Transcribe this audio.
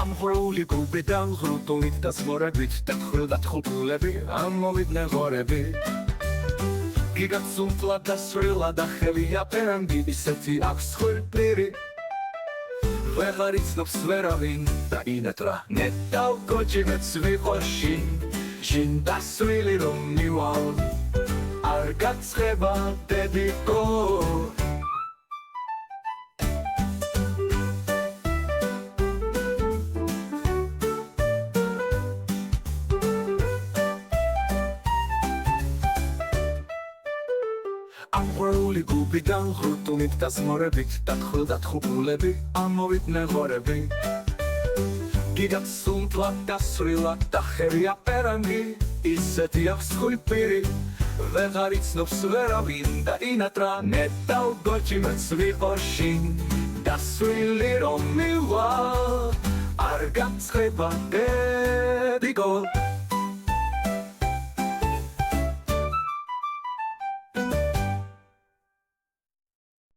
ამღვრეული გუბიდან ღრუტულით და ზმორებით და თხულები ამოვიდნენ ღორები გიგაცუნთლა და სრილა და ხელია პერანგი ისეთი აქვს ხვრპირი ვეღარ იცნობს ვერავინ და ინატრა ნეტავ გოჩიმეც ვიყო შინ დასვილი რომ მივალ არ გაცხება დედიკო ამღვრეული გუბიდან ღრუტულით და ზმორებით და თხულები ამოვიდნენ ღორები გიგაცუნთლა და სრილა და ხელია პერანგი ისეთი აქვს ხვრპირი ვეღარ იცნობს ვერავინ და ინატრა ნეტავ გოჩიმეც ვიყო შინ დასვილი რომ მივალ არ გაცხება დედიკო